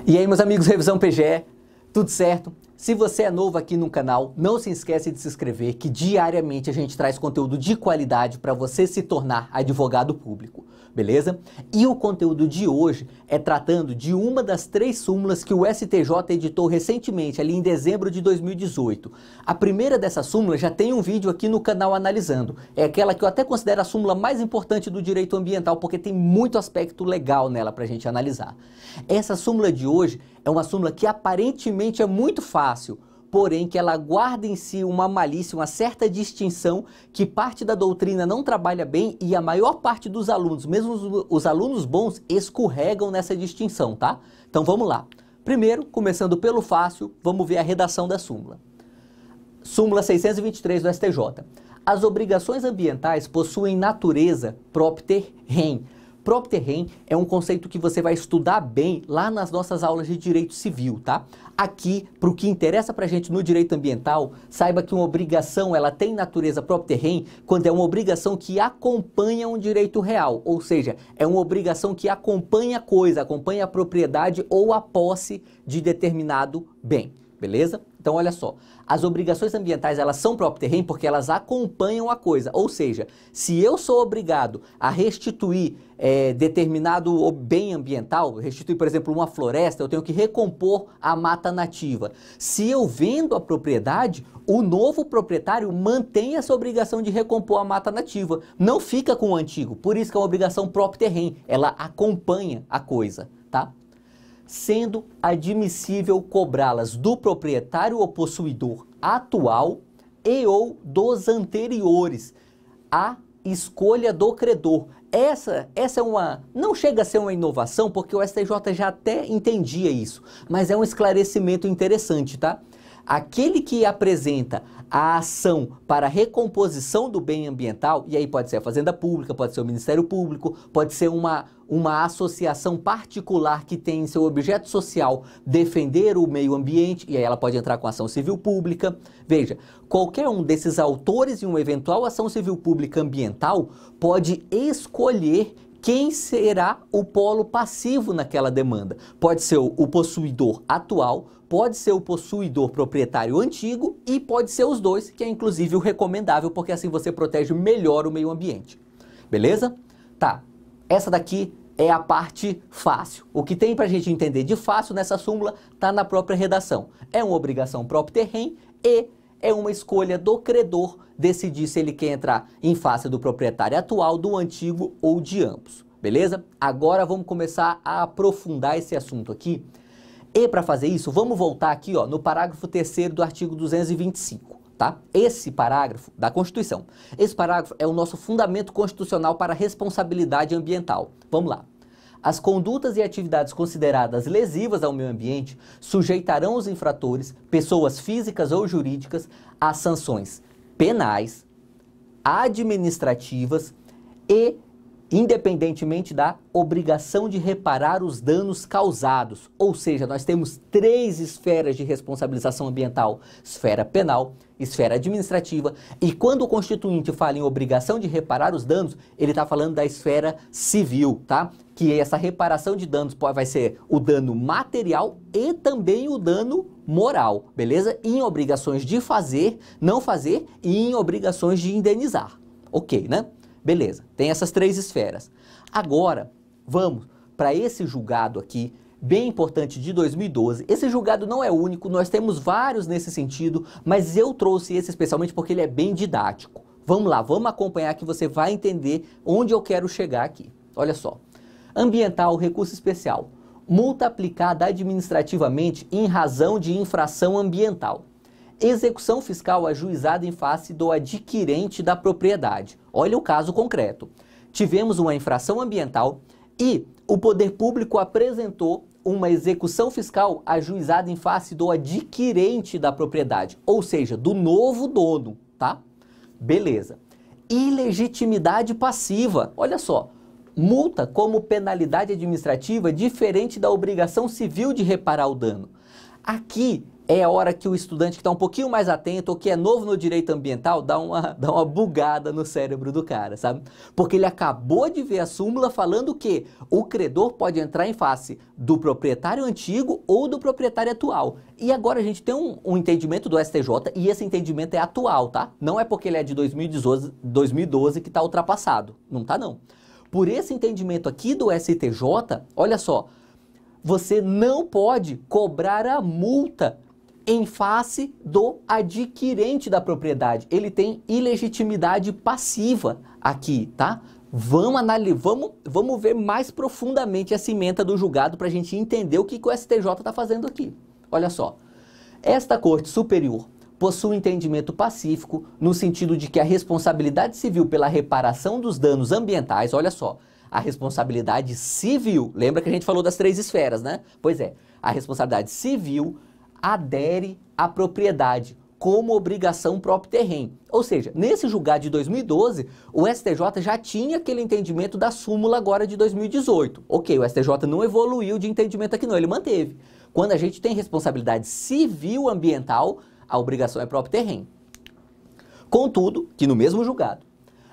E aí, meus amigos, Revisão PGE, tudo certo? Se você é novo aqui no canal, não se esquece de se inscrever, que diariamente a gente traz conteúdo de qualidade para você se tornar advogado público, beleza? E o conteúdo de hoje é tratando de uma das 3 súmulas que o STJ editou recentemente, ali em dezembro de 2018. A primeira dessa súmula já tem um vídeo aqui no canal analisando. É aquela que eu até considero a súmula mais importante do direito ambiental, porque tem muito aspecto legal nela para a gente analisar. Essa súmula de hoje é uma súmula que aparentemente é muito fácil, porém que ela guarda em si uma malícia, uma certa distinção que parte da doutrina não trabalha bem e a maior parte dos alunos, mesmo os alunos bons, escorregam nessa distinção, tá? Então vamos lá. Primeiro, começando pelo fácil, vamos ver a redação da súmula. Súmula 623 do STJ. As obrigações ambientais possuem natureza propter rem. Propter rem é um conceito que você vai estudar bem lá nas nossas aulas de direito civil, tá? Aqui, para o que interessa para a gente no direito ambiental, saiba que uma obrigação ela tem natureza propter rem quando é uma obrigação que acompanha um direito real, ou seja, é uma obrigação que acompanha a coisa, acompanha a propriedade ou a posse de determinado bem, beleza? Então olha só, as obrigações ambientais elas são propter rem porque elas acompanham a coisa, ou seja, se eu sou obrigado a restituir determinado bem ambiental, restituir por exemplo uma floresta, eu tenho que recompor a mata nativa. Se eu vendo a propriedade, o novo proprietário mantém essa obrigação de recompor a mata nativa, não fica com o antigo, por isso que é uma obrigação propter rem, ela acompanha a coisa, tá? Sendo admissível cobrá-las do proprietário ou possuidor atual e ou dos anteriores, à escolha do credor. Essa é uma, não chega a ser uma inovação, porque o STJ já até entendia isso, mas é um esclarecimento interessante, tá? Aquele que apresenta a ação para a recomposição do bem ambiental, e aí pode ser a Fazenda Pública, pode ser o Ministério Público, pode ser uma associação particular que tem em seu objeto social defender o meio ambiente, e aí ela pode entrar com ação civil pública. Veja, qualquer um desses autores em uma eventual ação civil pública ambiental pode escolher quem será o polo passivo naquela demanda. Pode ser o possuidor atual, pode ser o possuidor proprietário antigo e pode ser os dois, que é inclusive o recomendável, porque assim você protege melhor o meio ambiente. Beleza? Tá, essa daqui é a parte fácil. O que tem pra gente entender de fácil nessa súmula tá na própria redação. É uma obrigação propter rem e é uma escolha do credor decidir se ele quer entrar em face do proprietário atual, do antigo ou de ambos. Beleza? Agora vamos começar a aprofundar esse assunto aqui. E para fazer isso, vamos voltar aqui ó, no parágrafo 3º do artigo 225. Tá? Esse parágrafo da Constituição. Esse parágrafo é o nosso fundamento constitucional para a responsabilidade ambiental. Vamos lá. As condutas e atividades consideradas lesivas ao meio ambiente sujeitarão os infratores, pessoas físicas ou jurídicas, a sanções penais, administrativas e, independentemente da obrigação de reparar os danos causados. Ou seja, nós temos 3 esferas de responsabilização ambiental: esfera penal, esfera administrativa, e quando o Constituinte fala em obrigação de reparar os danos, ele está falando da esfera civil, tá? Que essa reparação de danos vai ser o dano material e também o dano moral, beleza? Em obrigações de fazer, não fazer e em obrigações de indenizar. Ok, né? Beleza, tem essas 3 esferas. Agora, vamos para esse julgado aqui, bem importante, de 2012. Esse julgado não é único, nós temos vários nesse sentido, mas eu trouxe esse especialmente porque ele é bem didático. Vamos lá, vamos acompanhar que você vai entender onde eu quero chegar aqui. Olha só. Ambiental, recurso especial. Multa aplicada administrativamente em razão de infração ambiental. Execução fiscal ajuizada em face do adquirente da propriedade. Olha o caso concreto. Tivemos uma infração ambiental e o poder público apresentou uma execução fiscal ajuizada em face do adquirente da propriedade, ou seja, do novo dono, tá? Beleza. Ilegitimidade passiva. Olha só. Multa como penalidade administrativa diferente da obrigação civil de reparar o dano. Aqui é a hora que o estudante que está um pouquinho mais atento ou que é novo no direito ambiental dá uma bugada no cérebro do cara, sabe? Porque ele acabou de ver a súmula falando que o credor pode entrar em face do proprietário antigo ou do proprietário atual. E agora a gente tem um entendimento do STJ e esse entendimento é atual, tá? Não é porque ele é de 2012 que está ultrapassado. Não tá, não. Por esse entendimento aqui do STJ, olha só, você não pode cobrar a multa em face do adquirente da propriedade. Ele tem ilegitimidade passiva aqui, tá? Vamos ver mais profundamente essa ementa do julgado para a gente entender o que o STJ está fazendo aqui. Olha só, esta Corte Superior possui entendimento pacífico no sentido de que a responsabilidade civil pela reparação dos danos ambientais, olha só, a responsabilidade civil, lembra que a gente falou das 3 esferas, né? Pois é, a responsabilidade civil adere à propriedade como obrigação próprio terreno. Ou seja, nesse julgado de 2012, o STJ já tinha aquele entendimento da súmula agora de 2018. Ok, o STJ não evoluiu de entendimento aqui não, ele manteve. Quando a gente tem responsabilidade civil ambiental, a obrigação é próprio terreno. Contudo, que no mesmo julgado,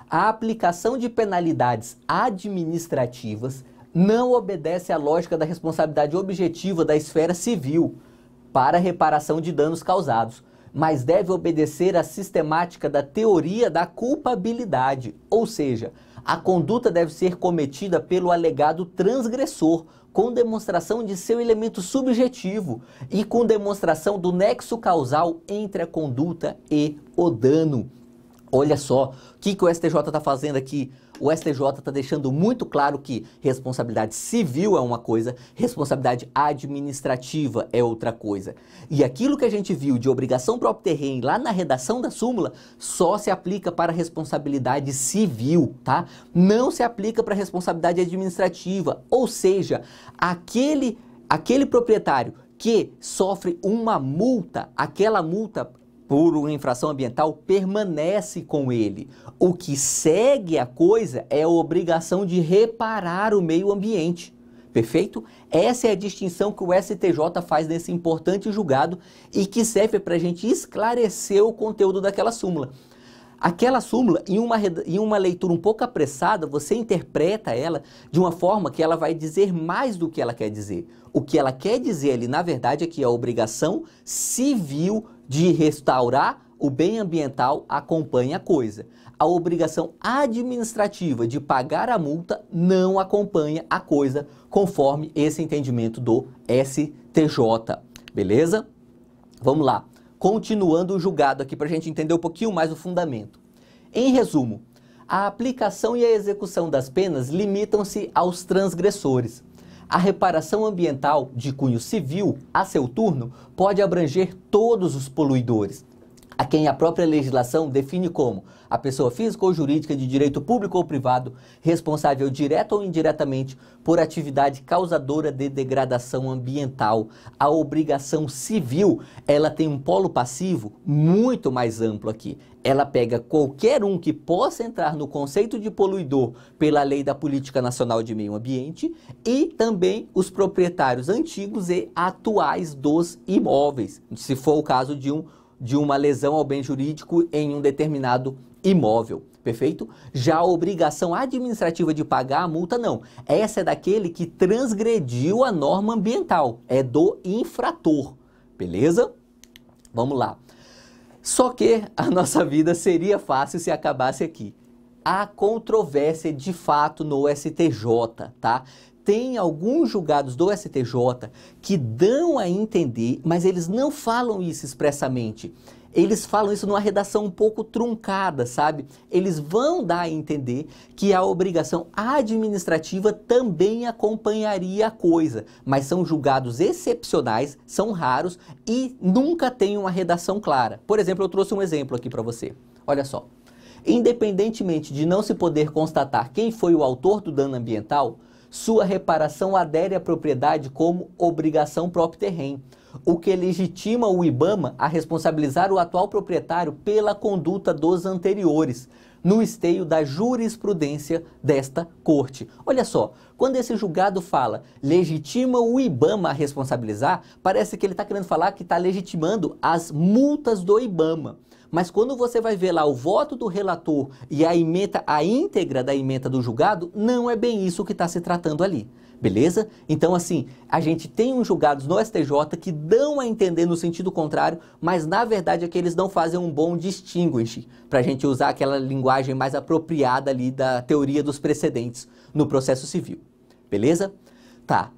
a aplicação de penalidades administrativas não obedece à lógica da responsabilidade objetiva da esfera civil para reparação de danos causados, mas deve obedecer à sistemática da teoria da culpabilidade, ou seja, a conduta deve ser cometida pelo alegado transgressor, com demonstração de seu elemento subjetivo e com demonstração do nexo causal entre a conduta e o dano. Olha só, o que o STJ está fazendo aqui? O STJ está deixando muito claro que responsabilidade civil é uma coisa, responsabilidade administrativa é outra coisa. E aquilo que a gente viu de obrigação próprio terreno lá na redação da súmula só se aplica para responsabilidade civil, tá? Não se aplica para responsabilidade administrativa, ou seja, aquele proprietário que sofre uma multa, aquela multa por uma infração ambiental permanece com ele. O que segue a coisa é a obrigação de reparar o meio ambiente. Perfeito? Essa é a distinção que o STJ faz nesse importante julgado e que serve para a gente esclarecer o conteúdo daquela súmula. Aquela súmula, em uma leitura um pouco apressada, você interpreta ela de uma forma que ela vai dizer mais do que ela quer dizer. O que ela quer dizer ali, na verdade, é que a obrigação civil de restaurar o bem ambiental acompanha a coisa. A obrigação administrativa de pagar a multa não acompanha a coisa, conforme esse entendimento do STJ. Beleza? Vamos lá. Continuando o julgado aqui para a gente entender um pouquinho mais o fundamento. Em resumo, a aplicação e a execução das penas limitam-se aos transgressores. A reparação ambiental de cunho civil, a seu turno, pode abranger todos os poluidores, a quem a própria legislação define como a pessoa física ou jurídica de direito público ou privado, responsável direta ou indiretamente por atividade causadora de degradação ambiental. A obrigação civil, ela tem um polo passivo muito mais amplo aqui. Ela pega qualquer um que possa entrar no conceito de poluidor pela Lei da Política Nacional de Meio Ambiente e também os proprietários antigos e atuais dos imóveis, se for o caso de uma lesão ao bem jurídico em um determinado imóvel, perfeito? Já a obrigação administrativa de pagar a multa, não. Essa é daquele que transgrediu a norma ambiental, é do infrator, beleza? Vamos lá. Só que a nossa vida seria fácil se acabasse aqui. Há controvérsia de fato no STJ, tá? Tem alguns julgados do STJ que dão a entender, mas eles não falam isso expressamente. Eles falam isso numa redação um pouco truncada, sabe? Eles vão dar a entender que a obrigação administrativa também acompanharia a coisa, mas são julgados excepcionais, são raros e nunca tem uma redação clara. Por exemplo, eu trouxe um exemplo aqui para você. Olha só. Independentemente de não se poder constatar quem foi o autor do dano ambiental, sua reparação adere à propriedade como obrigação próprio terreno, o que legitima o IBAMA a responsabilizar o atual proprietário pela conduta dos anteriores, no esteio da jurisprudência desta corte. Olha só, quando esse julgado fala legitima o IBAMA a responsabilizar, parece que ele está querendo falar que está legitimando as multas do IBAMA. Mas quando você vai ver lá o voto do relator e a íntegra da ementa do julgado, não é bem isso que está se tratando ali. Beleza? Então, assim, a gente tem uns julgados no STJ que dão a entender no sentido contrário, mas na verdade é que eles não fazem um bom distinguish, para a gente usar aquela linguagem mais apropriada ali da teoria dos precedentes no processo civil. Beleza? Tá.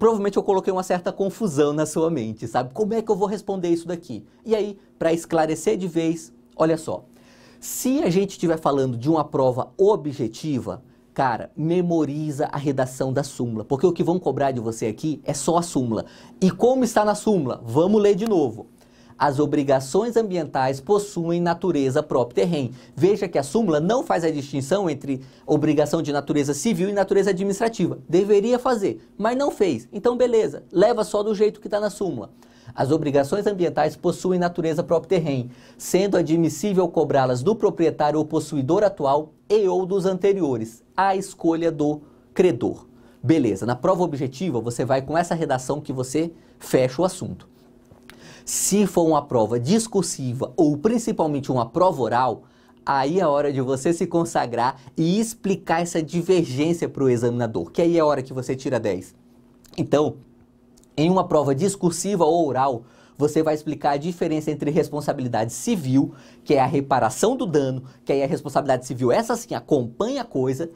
Provavelmente eu coloquei uma certa confusão na sua mente, sabe? Como é que eu vou responder isso daqui? E aí, para esclarecer de vez, olha só. Se a gente estiver falando de uma prova objetiva, cara, memoriza a redação da súmula, porque o que vão cobrar de você aqui é só a súmula. E como está na súmula? Vamos ler de novo. As obrigações ambientais possuem natureza própria terrem. Veja que a súmula não faz a distinção entre obrigação de natureza civil e natureza administrativa. Deveria fazer, mas não fez. Então, beleza, leva só do jeito que está na súmula. As obrigações ambientais possuem natureza própria terrem, sendo admissível cobrá-las do proprietário ou possuidor atual e ou dos anteriores, à escolha do credor. Beleza, na prova objetiva você vai com essa redação que você fecha o assunto. Se for uma prova discursiva ou principalmente uma prova oral, aí é a hora de você se consagrar e explicar essa divergência para o examinador, que aí é a hora que você tira 10. Então, em uma prova discursiva ou oral, você vai explicar a diferença entre responsabilidade civil, que é a reparação do dano, que aí a responsabilidade civil, essa sim, acompanha a coisa,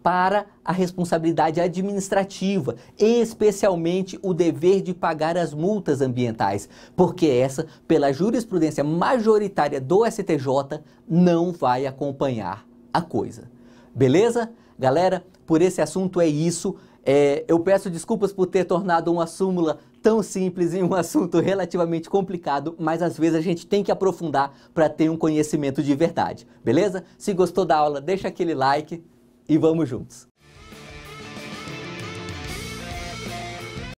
para a responsabilidade administrativa, especialmente o dever de pagar as multas ambientais, porque essa, pela jurisprudência majoritária do STJ, não vai acompanhar a coisa. Beleza? Galera, por esse assunto é isso. Eu peço desculpas por ter tornado uma súmula tão simples em um assunto relativamente complicado, mas às vezes a gente tem que aprofundar para ter um conhecimento de verdade. Beleza? Se gostou da aula, deixa aquele like. E vamos juntos!